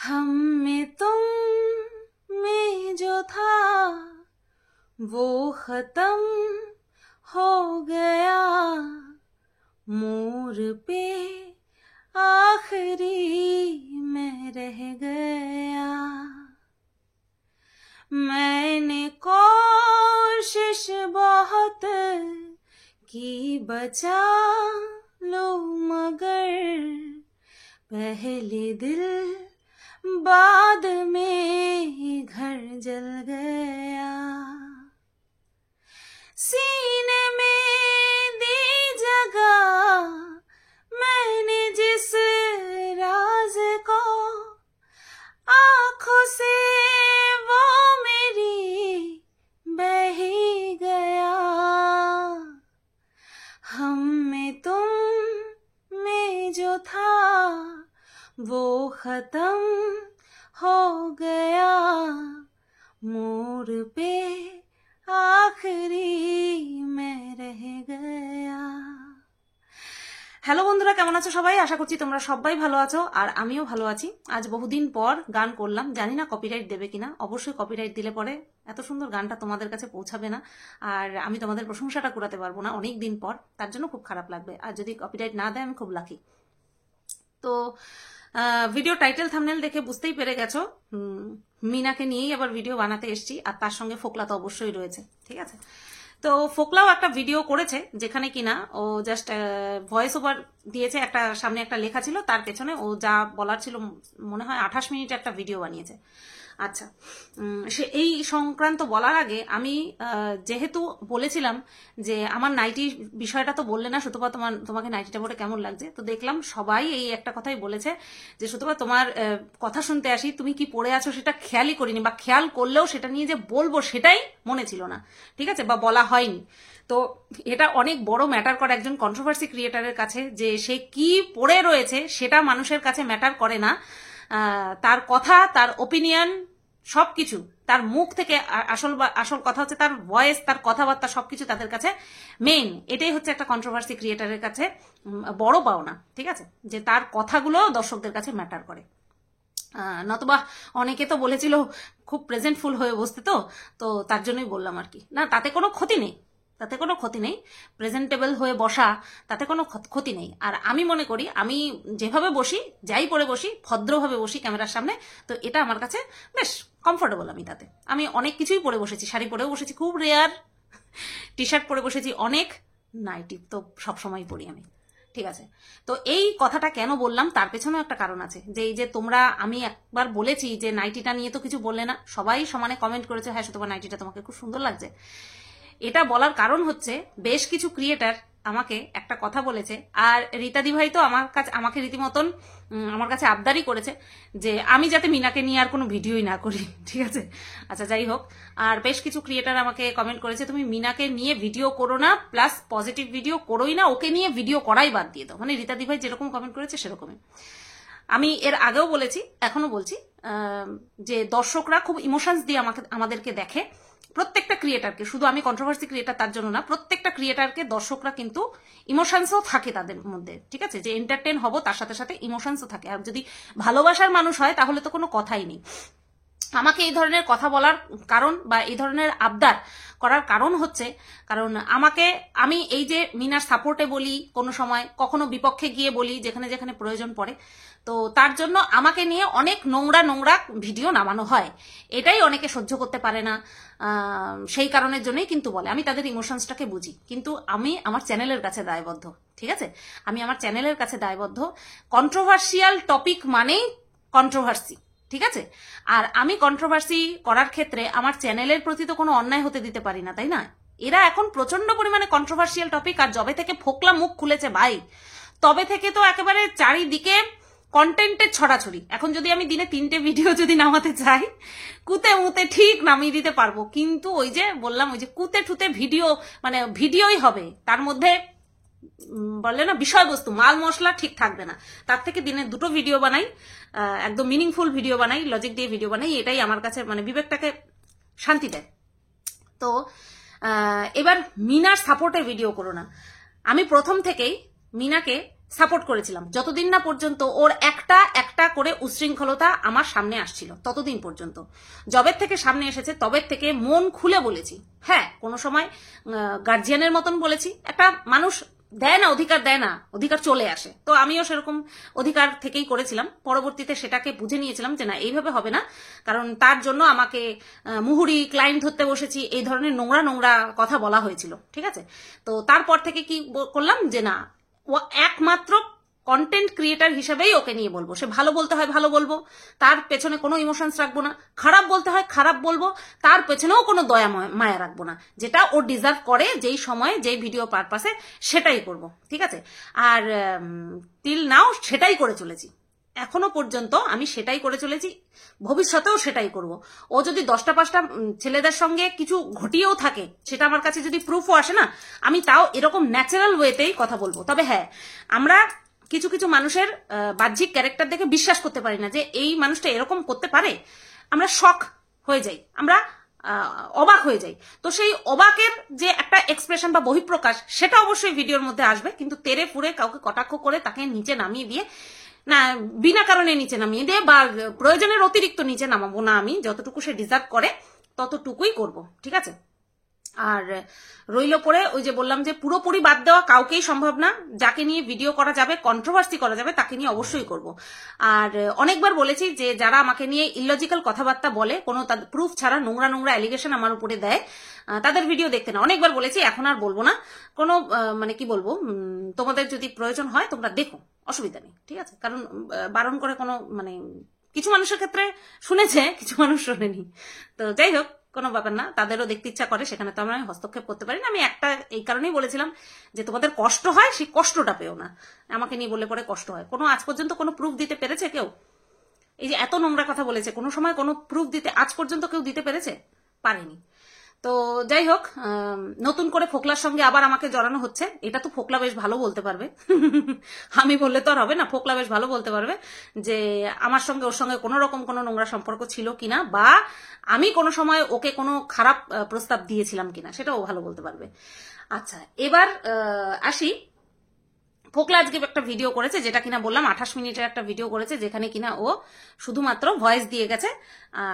हम में तुम में जो था वो खत्म हो गया, मोर पे आखिरी में रह गया। मैंने कोशिश बहुत की बचा लो, मगर पहले दिल बाद में घर जल गया। सीने में दी जगह मैंने जिस राज को, आंखों से वो मेरी बह ही गया। हम में तुम में जो था वो खत्म हो गया, मोर पे आखिरी में रह गया। হ্যালো বন্ধুরা, কেমন আছো সবাই? আশা করছি তোমরা সবাই ভালো আছো আর আমিও ভালো আছি। আজ বহুদিন পর গান করলাম, জানি না কপিরাইট দেবে কিনা। অবশ্যই কপিরাইট দিলে পরে এত সুন্দর গানটা তোমাদের কাছে পৌঁছাবে না আর আমি তোমাদের প্রশংসাটা কুড়াতে পারবো না অনেক দিন পর, তার জন্য খুব খারাপ লাগবে। আর যদি কপিরাইট না দেয় আমি খুব লাকি। তো ভিডিও টাইটেল থাম্বনেল দেখে বুঝতেই পেরে গেছো মিনাকে নিয়েই আবার ভিডিও বানাতে এসেছি, আর তার সঙ্গে ফোকলা তো অবশ্যই রয়েছে, ঠিক আছে। তো ফোকলাও একটা ভিডিও করেছে যেখানে কিনা ও জাস্ট ভয়েস ওভার দিয়েছে, একটা সামনে একটা লেখা ছিল, তার পেছনে ও যা বলার ছিল মনে হয় 28 মিনিট একটা ভিডিও বানিয়েছে। আচ্ছা, সে এই সংক্রান্ত বলার আগে আমি যেহেতু বলেছিলাম যে আমার নাইটি বিষয়টা তো বললে না সুতপা, তোমাকে নাইটিটা পরে কেমন লাগছে, তো দেখলাম সবাই এই একটা কথাই বলেছে যে সুতপা তোমার কথা শুনতে আসি, তুমি কি পড়ে আছো সেটা খেয়ালই করিনি, বা খেয়াল করলেও সেটা নিয়ে যে বলবো সেটাই মনে ছিল না, ঠিক আছে, বা বলা হয়নি। তো এটা অনেক বড় ম্যাটার করে একজন কন্ট্রোভার্সি ক্রিয়েটারের কাছে, যে সে কি পড়ে রয়েছে সেটা মানুষের কাছে ম্যাটার করে না। তার কথা, তার ওপিনিয়ন, সবকিছু তার মুখ থেকে আসল কথা হচ্ছে তার ভয়েস, তার কথাবার্তা, সবকিছু তাদের কাছে মেইন। এটাই হচ্ছে একটা কন্ট্রোভার্সি ক্রিয়েটারের কাছে বড় পাওনা, ঠিক আছে, যে তার কথাগুলো দর্শকদের কাছে ম্যাটার করে। নতুবা অনেকে তো বলেছিল খুব প্রেজেন্টফুল হয়ে বসতে, তো তার জন্যই বললাম আর কি। না, তাতে কোনো ক্ষতি নেই, তাতে কোনো ক্ষতি নেই, প্রেজেন্টেবল হয়ে বসা তাতে কোনো ক্ষতি নেই। আর আমি মনে করি আমি যেভাবে বসি, যাই পরে বসি, ভদ্রভাবে বসি ক্যামেরার সামনে, তো এটা আমার কাছে বেশ কমফোর্টেবল। আমি তাতে আমি অনেক কিছুই পরে বসেছি, শাড়ি পরেও বসেছি, খুব রেয়ার টি শার্ট পরে বসেছি অনেক, নাইটি তো সবসময় পরি আমি, ঠিক আছে। তো এই কথাটা কেন বললাম তার পেছনেও একটা কারণ আছে, যে এই যে তোমরা, আমি একবার বলেছি যে নাইটিটা নিয়ে তো কিছু বললে না, সবাই সমানে কমেন্ট করেছে হ্যাঁ সুতপা নাইটিটা তোমাকে খুব সুন্দর লাগছে। এটা বলার কারণ হচ্ছে বেশ কিছু ক্রিয়েটার আমাকে একটা কথা বলেছে, আর রীতাদি ভাই তো আমাকে রীতিমতন আমার কাছে আবদারি করেছে যে আমি যাতে মিনাকে নিয়ে আর কোনো ভিডিওই না করি, ঠিক আছে। আচ্ছা, যাই হোক, আর বেশ কিছু ক্রিয়েটার আমাকে কমেন্ট করেছে তুমি মিনাকে নিয়ে ভিডিও করো না, প্লাস পজিটিভ ভিডিও করোই না, ওকে নিয়ে ভিডিও করাই বাদ দিয়ে দাও। মানে রীতাদি ভাই যেরকম কমেন্ট করেছে সেরকমই। আমি এর আগেও বলেছি, এখনো বলছি, যে দর্শকরা খুব ইমোশনস দিয়ে আমাদেরকে দেখে। প্রত্যেকটা ক্রিয়েটারকে, শুধু আমি কন্ট্রোভার্সি ক্রিয়েটার তার জন্য না, প্রত্যেকটা ক্রিয়েটারকে দর্শকরা কিন্তু ইমোশনসও থাকে তাদের মধ্যে, ঠিক আছে, যে এন্টারটেন হবো তার সাথে সাথে ইমোশনসও থাকে। আর যদি ভালোবাসার মানুষ হয় তাহলে তো কোনো কথাই নেই। আমাকে এই ধরনের কথা বলার কারণ বা এই ধরনের আবদার করার কারণ হচ্ছে, কারণ আমি এই যে মিনার সাপোর্টে বলি, কোনো সময় কখনো বিপক্ষে গিয়ে বলি যেখানে যেখানে প্রয়োজন পড়ে, তো তার জন্য আমাকে নিয়ে অনেক নোংরা ভিডিও নামানো হয়। এটাই অনেকে সহ্য করতে পারে না, সেই কারণের জন্যই কিন্তু বলে। আমি তাদের ইমোশনসটাকে বুঝি, কিন্তু আমি আমার চ্যানেলের কাছে দায়বদ্ধ, ঠিক আছে, আমি আমার চ্যানেলের কাছে দায়বদ্ধ। কন্ট্রোভার্সিয়াল টপিক মানেই কন্ট্রোভার্সি, ঠিক আছে। আর আমি কন্ট্রোভার্সি করার ক্ষেত্রে আমার চ্যানেলের প্রতি তো কোনো অন্যায় হতে দিতে পারি না, তাই না? এরা এখন প্রচন্ড পরিমাণে কন্ট্রোভার্সিয়াল টপিক, আর যবে থেকে ফোকলা মুখ খুলেছে ভাই, তবে থেকে তো একেবারে চারিদিকে কন্টেন্টের ছড়াছড়ি। এখন যদি আমি দিনে 3টে ভিডিও যদি নামাতে চাই, কুতে মুতে ঠিক নামিয়ে দিতে পারবো, কিন্তু ওই যে বললাম, ওই যে কুতে ঠুতে ভিডিও, মানে ভিডিওই হবে, তার মধ্যে বললে না বিষয়বস্তু, মাল মশলা ঠিক থাকবে না। তার থেকে দিনে 2টো ভিডিও বানাই, একদম মিনিংফুল ভিডিও বানাই, লজিক দিয়ে ভিডিও বানাই, এটাই আমার কাছে মানে বিবেকটাকে শান্তি দেয়। তো এবার মিনার সাপোর্টে ভিডিও করো না। আমি প্রথম থেকেই মিনাকে সাপোর্ট করেছিলাম যতদিন না পর্যন্ত ওর একটা একটা করে উচ্ছৃঙ্খলতা আমার সামনে আসছিল, ততদিন পর্যন্ত। জবের থেকে সামনে এসেছে তবের থেকে মন খুলে বলেছি। হ্যাঁ, কোনো সময় গার্জিয়ানের মতন বলেছি, একটা মানুষ দেয় না, অধিকার দেয় না, অধিকার চলে আসে। তো আমিও সেরকম অধিকার থেকেই করেছিলাম। পরবর্তীতে সেটাকে বুঝে নিয়েছিলাম যে না, এইভাবে হবে না, কারণ তার জন্য আমাকে মুহুরি ক্লায়েন্ট ধরতে বসেছি, এই ধরনের নোংরা নোংরা কথা বলা হয়েছিল। ঠিক আছে, তো তারপর থেকে কি করলাম যে না, ও একমাত্র কন্টেন্ট ক্রিয়েটার হিসেবেই ওকে নিয়ে বলবো। সে ভালো বলতে হয় ভালো বলবো, তার পেছনে কোনো ইমোশনস রাখবো না। খারাপ বলতে হয় খারাপ বলবো, তার পেছনেও কোনো দয়া মায়া রাখবো না। যেটা ও ডিজার্ভ করে যেই সময়ে যেই ভিডিও পারপাসে সেটাই করব। ঠিক আছে, আর টিল নাও সেটাই করে চলেছি, এখনো পর্যন্ত আমি সেটাই করে চলেছি, ভবিষ্যতেও সেটাই করব। ও যদি 10টা 5টা ছেলেদের সঙ্গে কিছু ঘটিয়েও থাকে, সেটা আমার কাছে যদি প্রুফও আসে না, আমি তাও এরকম ন্যাচারাল ওয়েতেই কথা বলবো। তবে হ্যাঁ, আমরা কিছু কিছু মানুষের বাহ্যিক ক্যারেক্টার দেখে বিশ্বাস করতে পারি না যে এই মানুষটা এরকম করতে পারে। আমরা শক হয়ে যাই, আমরা অবাক হয়ে যাই। তো সেই অবাকের যে একটা এক্সপ্রেশন বা বহিঃপ্রকাশ, সেটা অবশ্যই ভিডিওর মধ্যে আসবে, কিন্তু তেরে ফুরে কাউকে কটাক্ষ করে তাকে নিচে নামিয়ে দিয়ে না, বিনা কারণে নিচে নামিয়ে দিয়ে বা প্রয়োজনের অতিরিক্ত নিচে নামাবো না। আমি যতটুকু সে ডিজার্ভ করে ততটুকুই করব। ঠিক আছে, আর রইল পরে ওই যে বললাম যে পুরোপুরি বাদ দেওয়া কাউকেই সম্ভব না। যাকে নিয়ে ভিডিও করা যাবে, কন্ট্রোভার্সি করা যাবে, তাকে নিয়ে অবশ্যই করব। আর অনেকবার বলেছি যে যারা আমাকে নিয়ে ইলজিক্যাল কথাবার্তা বলে, কোনো প্রুফ ছাড়া নোংরা নোংরা অ্যালিগেশন আমার উপরে দেয়, তাদের ভিডিও দেখতে না। অনেকবার বলেছি, এখন আর বলবো না। কোনো মানে কি বলবো, তোমাদের যদি প্রয়োজন হয় তোমরা দেখো, অসুবিধা নেই। ঠিক আছে, কারণ বারণ করে কোনো মানে কিছু মানুষের ক্ষেত্রে শুনেছে, কিছু মানুষ শোনেনি। তো যাই হোক, কোনো ব্যাপার না, তাদেরও দেখতে ইচ্ছা করে, সেখানে তো আমরা হস্তক্ষেপ করতে পারি না। আমি একটা এই কারণেই বলেছিলাম যে তোমাদের কষ্ট হয়, সেই কষ্টটা পেও না। আমাকে নিয়ে বলে পরে কষ্ট হয়। কোনো আজ পর্যন্ত কোনো প্রুফ দিতে পেরেছে কেউ? এই যে এত নোংরা কথা বলেছে, কোনো সময় কোনো প্রুফ দিতে আজ পর্যন্ত কেউ দিতে পেরেছে? পারেনি। তো যাই হোক, নতুন করে ফোকলার সঙ্গে আবার আমাকে জড়ানো হচ্ছে। এটা তো ফোকলা বেশ ভালো বলতে পারবে, আমি বললে তো আর হবে না। ফোকলা বেশ ভালো বলতে পারবে যে আমার সঙ্গে ওর সঙ্গে কোনো রকম কোনো নোংরা সম্পর্ক ছিল কিনা, বা আমি কোনো সময় ওকে কোনো খারাপ প্রস্তাব দিয়েছিলাম কিনা, সেটাও ভালো বলতে পারবে। আচ্ছা, এবার আসি। ফোকলা আজকে একটা ভিডিও করেছে, যেটা কিনা বললাম 28 মিনিটের একটা ভিডিও করেছে, যেখানে কিনা ও শুধুমাত্র ভয়েস দিয়ে গেছে,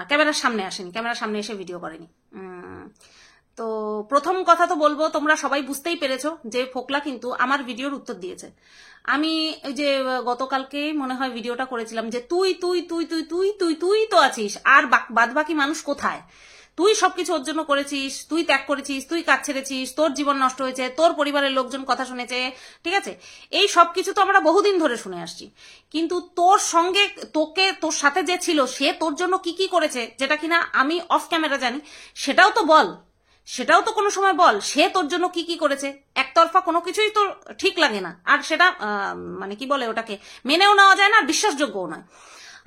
ক্যামেরার সামনে আসেনি, ক্যামেরার সামনে এসে ভিডিও করেনি। তো প্রথম কথা তো বলবো, তোমরা সবাই বুঝতেই পেরেছো যে ফোকলা কিন্তু আমার ভিডিওর উত্তর দিয়েছে। আমি ওই যে গতকালকে মনে হয় ভিডিওটা করেছিলাম যে তুই তুই তুই তুই তুই তুই তুই তো আছিস, আর বাদ বাকি মানুষ কোথায়? তুই সবকিছু ওর জন্য করেছিস, তুই ত্যাগ করেছিস, তুই কাজ ছেড়েছিস, তোর জীবন নষ্ট হয়েছে, তোর পরিবারের লোকজন কথা শুনেছে। ঠিক আছে, এই সবকিছু তো আমরা বহুদিন ধরে শুনে আসছি, কিন্তু তোর সঙ্গে তোর সাথে যে ছিল, সে তোর জন্য কি কি করেছে, যেটা কিনা আমি অফ ক্যামেরা জানি, সেটাও তো বল, সেটাও তো কোনো সময় বল। সে তোর জন্য কি কি করেছে, একতরফা কোনো কিছুই তোর ঠিক লাগে না, আর সেটা মানে কি বলে ওটাকে মেনেও নেওয়া যায় না, আর বিশ্বাসযোগ্যও নয়।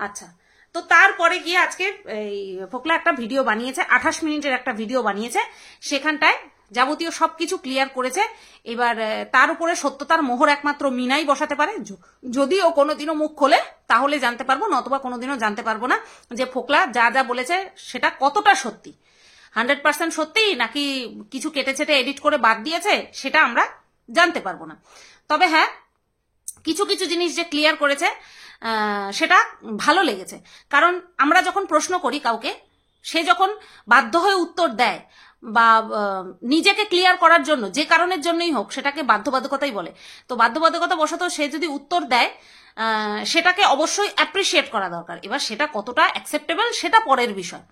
আচ্ছা, তো তারপরে গিয়ে আজকে এই ফোকলা একটা ভিডিও বানিয়েছে, 28 মিনিটের একটা ভিডিও বানিয়েছে, সেখানটায় যাবতীয় সবকিছু ক্লিয়ার করেছে। এবার তার উপরে সত্যতার মোহর একমাত্র মিনাই বসাতে পারে। যদি ও কোনোদিনও মুখ খোলে তাহলে জানতে পারবো, নতবা কোনোদিনও জানতে পারবো না যে ফোকলা যা যা বলেছে সেটা কতটা সত্যি, 100% সত্যি নাকি কিছু কেটে ছেটে এডিট করে বাদ দিয়েছে, সেটা আমরা জানতে পারবো না। তবে হ্যাঁ, কিছু কিছু জিনিস যে ক্লিয়ার করেছে সেটা ভালো লেগেছে। কারণ আমরা যখন প্রশ্ন করি কাউকে, সে যখন বাধ্য হয়ে উত্তর দেয় বা নিজেকে ক্লিয়ার করার জন্য, যে কারণের জন্যই হোক, সেটাকে বাধ্যবাধকতাই বলে। তো বাধ্যবাধকতা বশত সে যদি উত্তর দেয়, সেটাকে অবশ্যই অ্যাপ্রিসিয়েট করা দরকার। এবার সেটা কতটা অ্যাকসেপ্টেবল সেটা পরের বিষয়।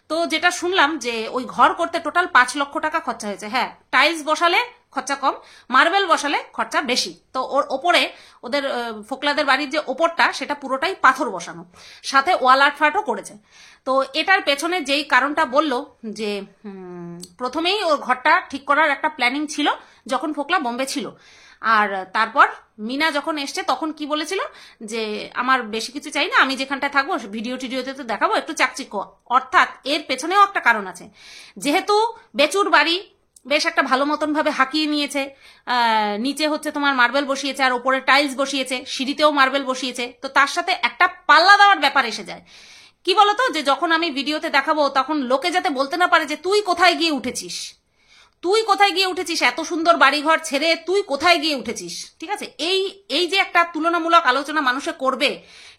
তো যেটা শুনলাম যে ওই ঘর করতে টোটাল 5 লক্ষ টাকা খরচা হয়েছে। হ্যাঁ, টাইলস বসালে খরচা কম, মার্বেল বসালে খরচা বেশি। তো ওর ওপরে, ওদের ফোকলাদের বাড়ির যে ওপরটা, সেটা পুরোটাই পাথর বসানো, সাথে ওয়াল আর্ট ফার্টও করেছে। তো এটার পেছনে যেই কারণটা বললো যে প্রথমেই ওর ঘরটা ঠিক করার একটা প্ল্যানিং ছিল যখন ফোকলা বোম্বে ছিল, আর তারপর মিনা যখন এসছে তখন কি বলেছিল যে আমার বেশি কিছু চাই না, আমি যেখানটায় থাকবো ভিডিও টিডিওতে তো দেখাবো একটু চাকচিক্য। অর্থাৎ এর পেছনেও একটা কারণ আছে, যেহেতু বেচুর বাড়ি বেশ একটা ভালো মতন ভাবে হাঁকিয়ে নিয়েছে, নিচে হচ্ছে তোমার মার্বেল বসিয়েছে, আর ওপরে টাইলস বসিয়েছে, সিঁড়িতেও মার্বেল বসিয়েছে, তো তার সাথে একটা পাল্লা দেওয়ার ব্যাপার এসে যায়। কি বলতো, যে যখন আমি ভিডিওতে দেখাবো তখন লোকে যাতে বলতে না পারে যে তুই কোথায় গিয়ে উঠেছিস, তুই কোথায় গিয়ে উঠেছিস, এত সুন্দর বাড়িঘর ছেড়ে তুই কোথায় গিয়ে উঠেছিস। ঠিক আছে, এই যে একটা তুলনামূলক আলোচনা মানুষে করবে,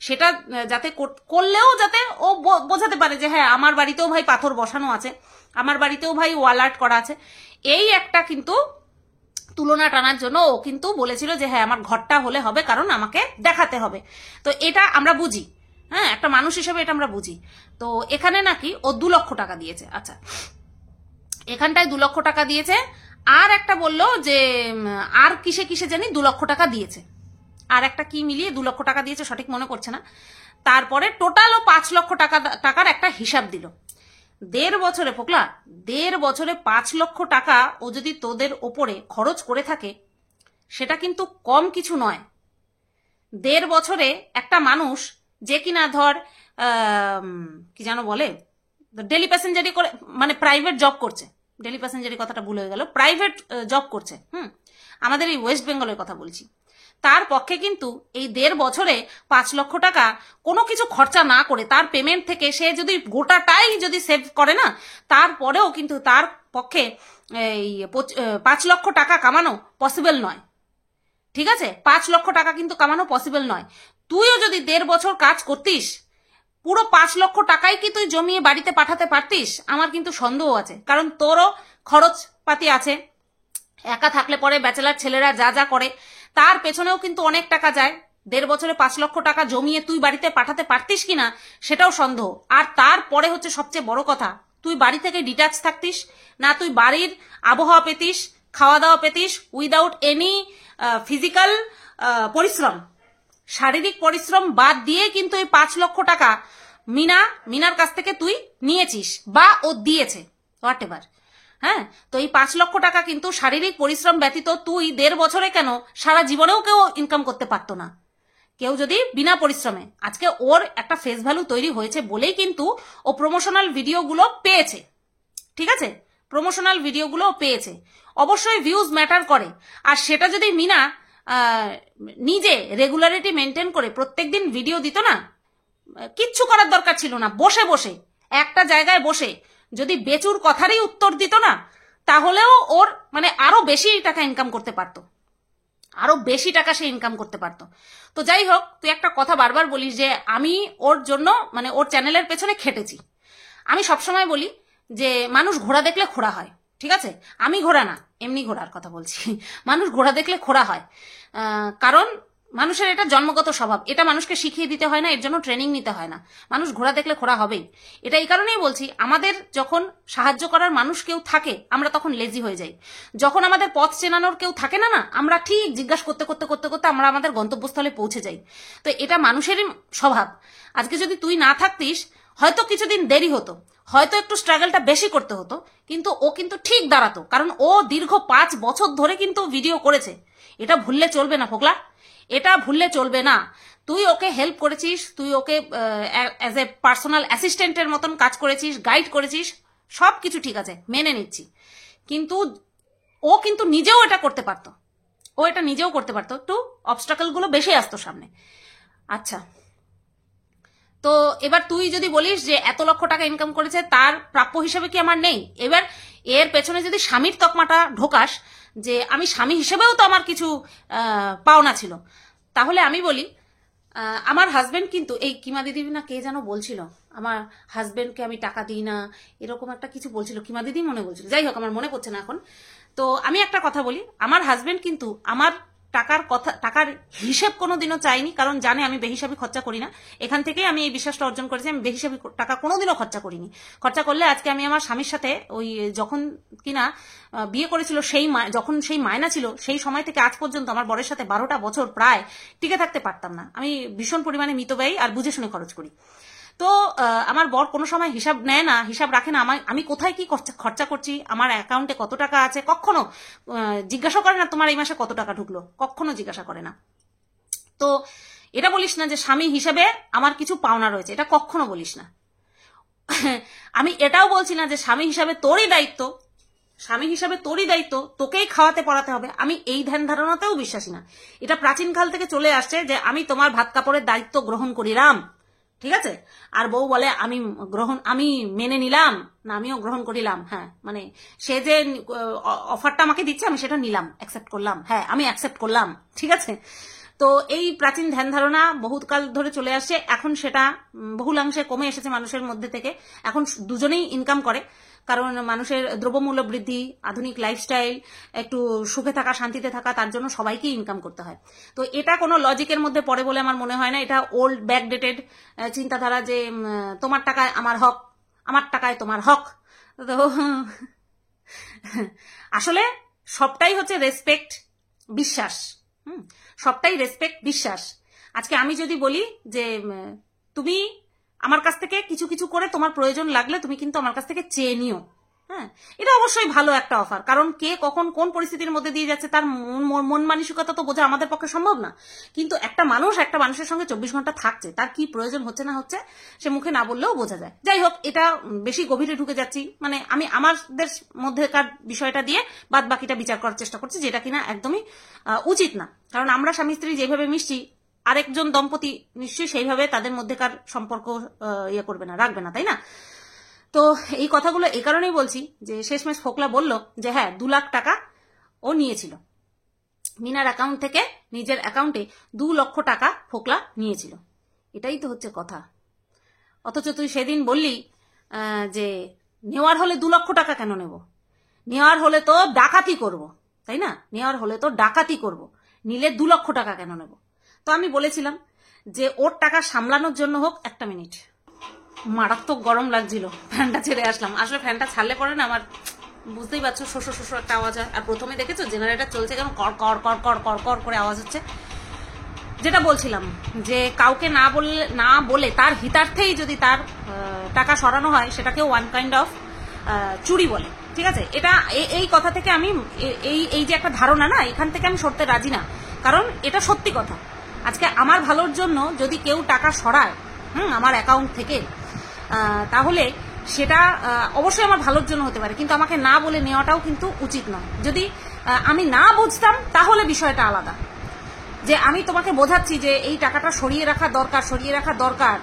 সেটা যাতে করলেও যাতে ও বোঝাতে পারে যে হ্যাঁ আমার বাড়িতেও ভাই পাথর বসানো আছে, আমার বাড়িতেও ভাই ওয়াল আর্ট করা আছে। এই একটা কিন্তু তুলনা টানার জন্য ও কিন্তু বলেছিল যে হ্যাঁ আমার ঘরটা হলে হবে, কারণ আমাকে দেখাতে হবে। তো এটা আমরা বুঝি, হ্যাঁ একটা মানুষ হিসেবে এটা আমরা বুঝি। তো এখানে নাকি ও 2 লক্ষ টাকা দিয়েছে। আচ্ছা, এখানটায় 2 লক্ষ টাকা দিয়েছে। আর একটা বললো যে আর কিসে কিসে জানি 2 লক্ষ টাকা দিয়েছে, আর একটা কি মিলিয়ে 2 লক্ষ টাকা দিয়েছে সঠিক মনে করছে না। তারপরে টোটাল ও 5 লক্ষ টাকার একটা হিসাব দিল। 1.5 বছরে পোকলা, 1.5 বছরে 5 লক্ষ টাকা ও যদি তোদের ওপরে খরচ করে থাকে, সেটা কিন্তু কম কিছু নয়। 1.5 বছরে একটা মানুষ যে কিনা ধর কি যেন বলে, ডেলি প্যাসেঞ্জারি করে, মানে প্রাইভেট জব করছে, ডেলি প্যাসেঞ্জারি কথাটা ভুল হয়ে গেল, প্রাইভেট জব করছে, আমাদের এই ওয়েস্ট বেঙ্গলের কথা বলছি, তার পক্ষে কিন্তু এই 1.5 বছরে 5 লক্ষ টাকা কোনো কিছু খরচা না করে তার পেমেন্ট থেকে সে যদি গোটাটাই যদি সেভ করে না, তারপরেও কিন্তু তার পক্ষে এই 5 লক্ষ টাকা কামানো পসিবল নয়। ঠিক আছে, 5 লক্ষ টাকা কিন্তু কামানো পসিবল নয়। তুইও যদি 1.5 বছর কাজ করতিস, পুরো 5 লক্ষ টাকাই কি তুই জমিয়ে বাড়িতে পাঠাতে পারতিস? আমার কিন্তু সন্দেহ আছে, কারণ তোরও খরচপাতি আছে। একা থাকলে পরে ব্যাচেলার ছেলেরা যা যা করে তার পেছনেও কিন্তু অনেক টাকা যায়। 1.5 বছরে 5 লক্ষ টাকা জমিয়ে তুই বাড়িতে পাঠাতে পারতিস কিনা সেটাও সন্দেহ। আর তারপরে হচ্ছে সবচেয়ে বড় কথা, তুই বাড়ি থেকে ডিটাচ থাকতিস না, তুই বাড়ির আবহাওয়া পেতিস, খাওয়া দাওয়া পেতিস উইদাউট এনি ফিজিক্যাল পরিশ্রম, শারীরিক পরিশ্রম বাদ দিয়ে কিন্তু এই 5 লক্ষ টাকা মিনার কাছ থেকে তুই নিয়েছিস বা ও দিয়েছে, হোয়াট এভার। হ্যাঁ, তো এই 5 লক্ষ টাকা কিন্তু শারীরিক পরিশ্রম ব্যতীত তুই 1.5 বছরে কেন সারা জীবনেও কেউ ইনকাম করতে পারতো না, কেউ যদি বিনা পরিশ্রমে। আজকে ওর একটা ফেস ভ্যালু তৈরি হয়েছে বলেই কিন্তু ও প্রমোশনাল ভিডিওগুলো পেয়েছে। ঠিক আছে, প্রমোশনাল ভিডিওগুলো পেয়েছে। অবশ্যই ভিউজ ম্যাটার করে, আর সেটা যদি মিনা নিজে রেগুলারিটি মেনটেন করে প্রত্যেকদিন ভিডিও দিত না, কিচ্ছু করার দরকার ছিল না, বসে বসে একটা জায়গায় বসে যদি বেচুর কথারই উত্তর দিত না, তাহলেও ওর মানে আরো বেশি টাকা ইনকাম করতে পারতো, আরো বেশি টাকা সে ইনকাম করতে পারতো। তো যাই হোক, তুই একটা কথা বারবার বলিস যে আমি ওর জন্য মানে ওর চ্যানেলের পেছনে খেটেছি। আমি সবসময় বলি যে মানুষ ঘোড়া দেখলে খোড়া হয়, ঠিক আছে? আমি ঘোড়া না, এমনি ঘোড়ার কথা বলছি। মানুষ ঘোড়া দেখলে খোড়া হয়, কারণ মানুষের এটা জন্মগত স্বভাব, এটা মানুষকে শিখিয়ে দিতে হয় না, এর জন্য ট্রেনিং নিতে হয় না। মানুষ ঘোড়া দেখলে খোড়া হবেই। এটা এই কারণেই বলছি, আমাদের যখন সাহায্য করার মানুষ কেউ থাকে আমরা তখন লেজি হয়ে যাই। যখন আমাদের পথ চেনানোর কেউ থাকে না, আমরা ঠিক জিজ্ঞাসা করতে করতে করতে করতে আমরা আমাদের গন্তব্যস্থলে পৌঁছে যাই। তো এটা মানুষেরই স্বভাব। আজকে যদি তুই না থাকতিস, হয়তো কিছুদিন দেরি হতো, হয়তো একটু স্ট্রাগলটা বেশি করতে হতো, কিন্তু ও কিন্তু ঠিক দাঁড়াতো, কারণ ও দীর্ঘ 5 বছর ধরে কিন্তু ভিডিও করেছে। এটা ভুললে চলবে না পোকলা, এটা ভুললে চলবে না। তুই ওকে হেল্প করেছিস, তুই ওকে অ্যাজ এ পার্সোনাল অ্যাসিস্ট্যান্টের মতন কাজ করেছিস, গাইড করেছিস, সব কিছু ঠিক আছে, মেনে নিচ্ছি। কিন্তু ও কিন্তু নিজেও এটা করতে পারতো, ও এটা নিজেও করতে পারতো, একটু অবস্টাকলগুলো বেশি আসতো সামনে। আচ্ছা, তো এবার তুই যদি বলিস যে এত লক্ষ টাকা ইনকাম করেছে, তার প্রাপ্য হিসেবে কি আমার নেই? এবার এর পেছনে যদি স্বামীর তকমাটা ঢোকাস যে আমি স্বামী হিসেবেও তো আমার কিছু পাওনা ছিল, তাহলে আমি বলি আমার হাজবেন্ড কিন্তু এই কিমা দিদি না কে যেন বলছিল আমার হাজবেন্ডকে আমি টাকা দিই না, এরকম একটা কিছু বলছিল, কিমা দিদি মনে বলছিল, যাই হোক আমার মনে পড়ছে না এখন। তো আমি একটা কথা বলি, আমার হাজবেন্ড কিন্তু আমার টাকার হিসেব কোনোদিনও চাইনি, কারণ জানে আমি বেহিসাবি খরচা করি না। এখান থেকেই আমি এই বিশ্বাসটা অর্জন করেছি, আমি বেহিসাবি টাকা কোনোদিনও খরচা করিনি। খরচা করলে আজকে আমি আমার স্বামীর সাথে ওই যখন কিনা বিয়ে করেছিল যখন সেই মায়না ছিল, সেই সময় থেকে আজ পর্যন্ত আমার বরের সাথে 12টা বছর প্রায় টিকে থাকতে পারতাম না। আমি ভীষণ পরিমাণে মিতব্যয়ী আর বুঝে শুনে খরচ করি। তো আমার বর কোনো সময় হিসাব নেয় না, হিসাব রাখে না আমি কোথায় কি খরচা করছি, আমার অ্যাকাউন্টে কত টাকা আছে, কখনো জিজ্ঞাসা করে না তোমার এই মাসে কত টাকা ঢুকলো, কখনো জিজ্ঞাসা করে না। তো এটা বলিস না যে স্বামী হিসেবে আমার কিছু পাওনা রয়েছে, এটা কখনো বলিস না। আমি এটাও বলছি না যে স্বামী হিসাবে তোরই দায়িত্ব, স্বামী হিসাবে তোরই দায়িত্ব, তোকেই খাওয়াতে পড়াতে হবে, আমি এই ধ্যান ধারণাতেও বিশ্বাসী না। এটা প্রাচীনকাল থেকে চলে আসছে যে আমি তোমার ভাত কাপড়ের দায়িত্ব গ্রহণ করিলাম, ঠিক আছে? আর বউ বলে আমি মেনে নিলাম না, আমিও গ্রহণ করিলাম। হ্যাঁ, মানে সে যে অফারটা আমাকে দিচ্ছে আমি সেটা নিলাম, অ্যাকসেপ্ট করলাম, হ্যাঁ আমি অ্যাকসেপ্ট করলাম, ঠিক আছে? তো এই প্রাচীন ধ্যান ধারণা বহুকাল ধরে চলে আসছে, এখন সেটা বহুলাংশে কমে এসেছে মানুষের মধ্যে থেকে। এখন দুজনেই ইনকাম করে, কারণ মানুষের দ্রব্যমূল্য বৃদ্ধি, আধুনিক লাইফস্টাইল, একটু সুখে থাকা, শান্তিতে থাকা, তার জন্য সবাইকেই ইনকাম করতে হয়। তো এটা কোনো লজিকের মধ্যে পড়ে বলে আমার মনে হয় না। এটা ওল্ড ব্যাকডেটেড চিন্তাধারা, যে তোমার টাকায় আমার হক, আমার টাকায় তোমার হক। তো আসলে সবটাই হচ্ছে রেসপেক্ট, বিশ্বাস। সবটাই রেসপেক্ট, বিশ্বাস। আজকে আমি যদি বলি যে তুমি আমার কাছ থেকে কিছু কিছু করে তোমার প্রয়োজন লাগলে তুমি কিন্তু আমার কাছ থেকে চেয়ে নিও, হ্যাঁ, এটা অবশ্যই ভালো একটা অফার। কারণ কে কখন কোন পরিস্থিতির মধ্যে দিয়ে যাচ্ছে তার মন মানসিকতা তো বোঝা আমাদের পক্ষে সম্ভব না। কিন্তু একটা মানুষের সঙ্গে 24 ঘন্টা থাকছে, তার কি প্রয়োজন হচ্ছে না হচ্ছে সে মুখে না বললেও বোঝা যায়। যাই হোক, এটা বেশি গভীরে ঢুকে যাচ্ছি, মানে আমি আমাদের মধ্যেকার বিষয়টা দিয়ে বাদ বাকিটা বিচার করার চেষ্টা করছি, যেটা কিনা একদমই উচিত না। কারণ আমরা স্বামী স্ত্রী যেভাবে মিশছি, আরেকজন দম্পতি নিশ্চয়ই সেইভাবে তাদের মধ্যেকার সম্পর্ক করবে না, রাখবে না, তাই না? তো এই কথাগুলো এই কারণেই বলছি যে শেষমেশ ফোকলা বলল যে হ্যাঁ 2 লাখ টাকা ও নিয়েছিল মিনার অ্যাকাউন্ট থেকে, নিজের অ্যাকাউন্টে 2 লক্ষ টাকা ফোকলা নিয়েছিল। এটাই তো হচ্ছে কথা। অথচ তুই সেদিন বললি যে নেওয়ার হলে 2 লক্ষ টাকা কেন নেব, নেওয়ার হলে তো ডাকাতি করব, তাই না? নেওয়ার হলে তো ডাকাতি করব, নিলে 2 লক্ষ টাকা কেন নেব? তো আমি বলেছিলাম যে ওর টাকা সামলানোর জন্য হোক। একটা মিনিট, মারাত্মক গরম লাগছিল, ফ্যানটা ছেড়ে আসলাম। আসলে ফ্যানটা ছাড়লে পরে না আমার, বুঝতেই পারছো, শোষো একটা আওয়াজ হয়। আর প্রথমে দেখেছো জেনারেটর চলছে কেমন কর কর কর কর কর কর করে আওয়াজ হচ্ছে। যেটা বলছিলাম যে কাউকে না বলে তার হিতার্থেই যদি তার টাকা সরানো হয়, সেটাকেও ওয়ান কাইন্ড অফ চুরি বলে, ঠিক আছে? এটা এই কথা থেকে আমি এই যে একটা ধারণা না, এখান থেকে আমি সরতে রাজি না। কারণ এটা সত্যি কথা। আজকে আমার ভালোর জন্য যদি কেউ টাকা সরায় আমার অ্যাকাউন্ট থেকে, তাহলে সেটা অবশ্যই আমার ভালোর জন্য হতে পারে, কিন্তু আমাকে না বলে নেওয়াটাও কিন্তু উচিত নয়। যদি আমি না বুঝতাম তাহলে বিষয়টা আলাদা, যে আমি তোমাকে বোঝাচ্ছি যে এই টাকাটা সরিয়ে রাখা দরকার,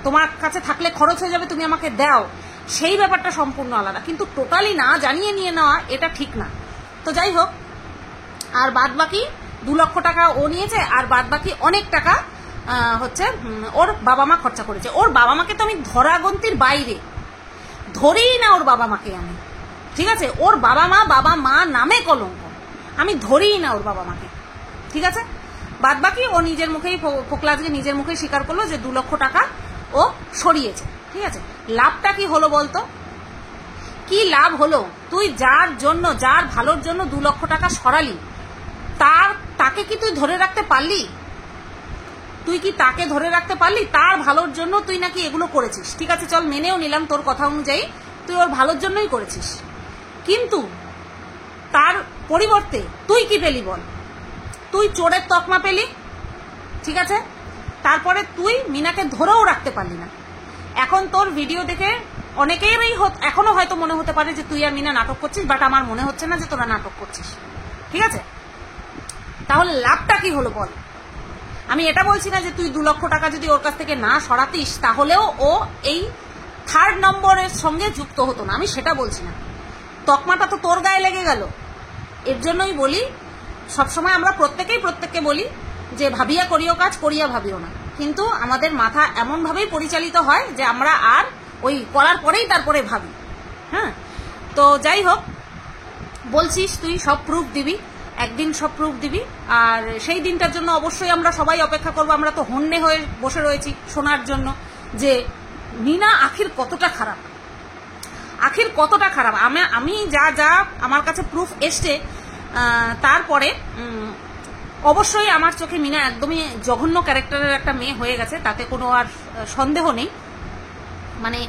তোমার কাছে থাকলে খরচ হয়ে যাবে, তুমি আমাকে দাও, সেই ব্যাপারটা সম্পূর্ণ আলাদা। কিন্তু টোটালি না জানিয়ে নিয়ে নেওয়া এটা ঠিক না। তো যাই হোক, আর বাদ বাকি 2 লক্ষ টাকা ও নিয়েছে, আর বাদ বাকি অনেক টাকা হচ্ছে ওর বাবা মা খরচা করেছে। ওর বাবা মাকে তো আমি ধরাগন্তির বাইরে ধরেই না, ওর বাবা মাকে আমি, ঠিক আছে? ওর বাবা মা নামে কলঙ্ক, আমি ধরেই না ওর বাবা মাকে, ঠিক আছে? বাদ বাকি ও নিজের মুখেই, ফোকলা আজকে নিজের মুখেই স্বীকার করলো যে 2 লক্ষ টাকা ও সরিয়েছে, ঠিক আছে? লাভটা কি হলো বলতো? কি লাভ হলো? তুই যার ভালোর জন্য 2 লক্ষ টাকা সরালি, তাকে কি তুই ধরে রাখতে পারলি? তার ভালোর জন্য তুই নাকি এগুলো করেছিস, ঠিক আছে, চল মেনেও নিলাম তোর কথা অনুযায়ী তুই ওর ভালোর জন্যই করেছিস। কিন্তু তার পরিবর্তে তুই কি পেলি বল? তুই চোরের তকমা পেলি, ঠিক আছে? তারপরে তুই মিনাকে ধরেও রাখতে পারলি না। এখন তোর ভিডিও দেখে অনেকেরই এখনো হয়তো মনে হতে পারে যে তুই আর মিনা নাটক করছিস, বাট আমার মনে হচ্ছে না যে তোরা নাটক করছিস, ঠিক আছে? তাহলে লাভটা কি হলো বল? আমি এটা বলছি না যে তুই 2 লক্ষ টাকা যদি ওর কাছ থেকে না সরাতিস তাহলেও ও এই 3rd নম্বরের সঙ্গে যুক্ত হতো না, আমি সেটা বলছি না। তকমাটা তো তোর গায়ে লেগে গেল। এর জন্যই বলি, সবসময় আমরা প্রত্যেককে বলি যে ভাবিয়া করিও কাজ, করিয়া ভাবিও না। কিন্তু আমাদের মাথা এমনভাবেই পরিচালিত হয় যে আমরা আর ওই করার পরেই তারপরে ভাবি। হ্যাঁ, তো যাই হোক, বলছিস তুই সব প্রুফ দিবি, একদিন সব প্রুফ দিবি, আর সেই দিনটার জন্য অবশ্যই আমরা সবাই অপেক্ষা করবো। আমরা তো হন্যে হয়ে বসে রয়েছি শোনার জন্য যে মিনা আখির কতটা খারাপ। আমি যা আমার কাছে প্রুফ এসছে, তারপরে অবশ্যই আমার চোখে মিনা একদমই জঘন্য ক্যারেক্টারের একটা মেয়ে হয়ে গেছে, তাতে কোনো আর সন্দেহ নেই। মানে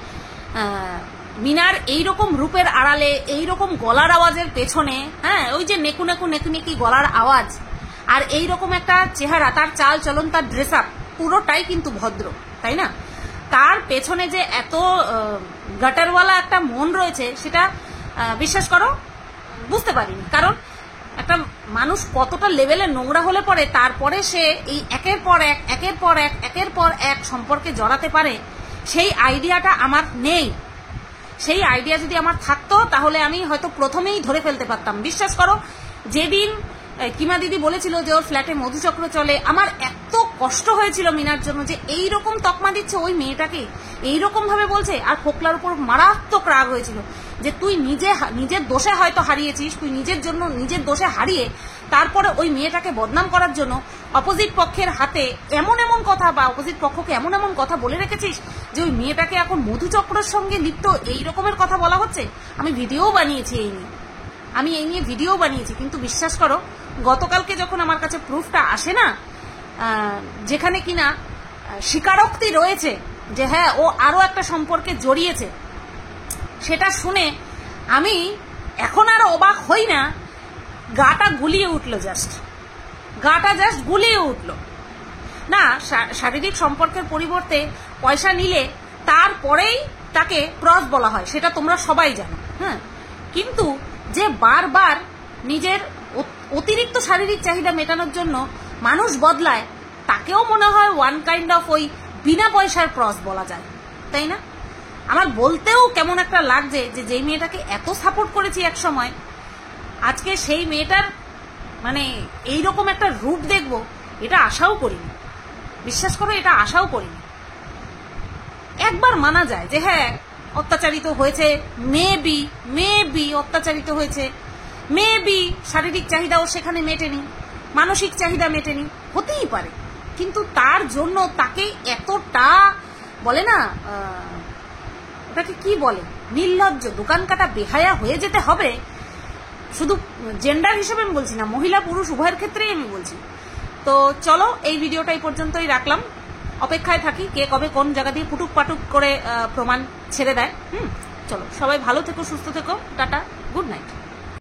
মিনার এইরকম রূপের আড়ালে, এইরকম গলার আওয়াজের পেছনে, হ্যাঁ, ওই যে নেকু নেকি গলার আওয়াজ, আর এইরকম একটা চেহারা, তার চাল চলন, তার ড্রেস আপ পুরোটাই কিন্তু ভদ্র, তাই না? তার পেছনে যে এত গাটারওয়ালা একটা মন রয়েছে, সেটা বিশ্বাস করো বুঝতে পারিনি। কারণ একটা মানুষ কতটা লেভেলে নোংরা হলে পরে তারপরে সে এই একের পর এক সম্পর্কে জড়াতে পারে, সেই আইডিয়াটা আমার নেই। সেই আইডিয়া যদি আমার থাকতো তাহলে আমি হয়তো প্রথমেই ধরে ফেলতে পারতাম। বিশ্বাস করো, যেদিন কিমা দিদি বলেছিল যে ওর ফ্ল্যাটে মধুচক্র চলে। আমার এত কষ্ট হয়েছিল মিনার জন্য, যে এইরকম তকমা দিচ্ছে ওই মেয়েটাকে, এইরকম ভাবে বলছে। আর ফোকলার উপর মারাত্মক রাগ হয়েছিল যে তুই নিজের দোষে হয়তো হারিয়েছিস, তুই নিজের দোষে হারিয়ে তারপরে ওই মেয়েটাকে বদনাম করার জন্য অপোজিট পক্ষের হাতে এমন কথা বা অপোজিট পক্ষকে এমন কথা বলে রেখেছিস যে ওই মেয়েটাকে এখন মধুচক্রের সঙ্গে লিপ্ত এই রকমের কথা বলা হচ্ছে। আমি ভিডিও বানিয়েছি এই নিয়ে ভিডিও বানিয়েছি, কিন্তু বিশ্বাস করো গতকালকে যখন আমার কাছে প্রুফটা আসে না, যেখানে কিনা স্বীকারোক্তি রয়েছে যে হ্যাঁ ও আরো একটা সম্পর্কে জড়িয়েছে, সেটা শুনে আমি এখন আর অবাক হই না, গাটা গুলিয়ে উঠলো, গাটা জাস্ট গুলিয়ে উঠলো। না, শারীরিক সম্পর্কের পরিবর্তে পয়সা নিলে তারপরেই তাকে ক্রস বলা হয়, সেটা তোমরা সবাই জানো। হ্যাঁ, কিন্তু যে বারবার নিজের অতিরিক্ত শারীরিক চাহিদা মেটানোর জন্য মানুষ বদলায়, তাকেও মনে হয় ওয়ান কাইন্ড অফ ওই বিনা পয়সার ক্রস বলা যায়, তাই না? আমার বলতেও কেমন একটা লাগছে যে যেই মেয়েটাকে এত সাপোর্ট করেছি এক সময়, আজকে সেই মেয়েটার মানে এইরকম একটা রূপ দেখবো এটা আশাও করিনি। বিশ্বাস করো, এটা আশাও করিনি। একবার মানা যায় যে হ্যাঁ অত্যাচারিত হয়েছে, মেবি অত্যাচারিত হয়েছে, মেবি শারীরিক চাহিদাও সেখানে মেটেনি, মানসিক চাহিদা মেটেনি, হতেই পারে। কিন্তু তার জন্য তাকে এতটা বলে না, ওটাকে কি বলে, নির্লজ্জ, দোকান কাটা, বেহায়া হয়ে যেতে হবে। শুধু জেন্ডার হিসেবে আমি বলছি না, মহিলা পুরুষ উভয়ের ক্ষেত্রেই আমি বলছি। তো চলো এই ভিডিওটা এই পর্যন্তই রাখলাম, অপেক্ষায় থাকি কে কবে কোন জায়গা দিয়ে পুটুক পাটুক করে প্রমাণ ছেড়ে দেয়। চলো সবাই ভালো থেকো, সুস্থ থেকো, টাটা, গুড নাইট।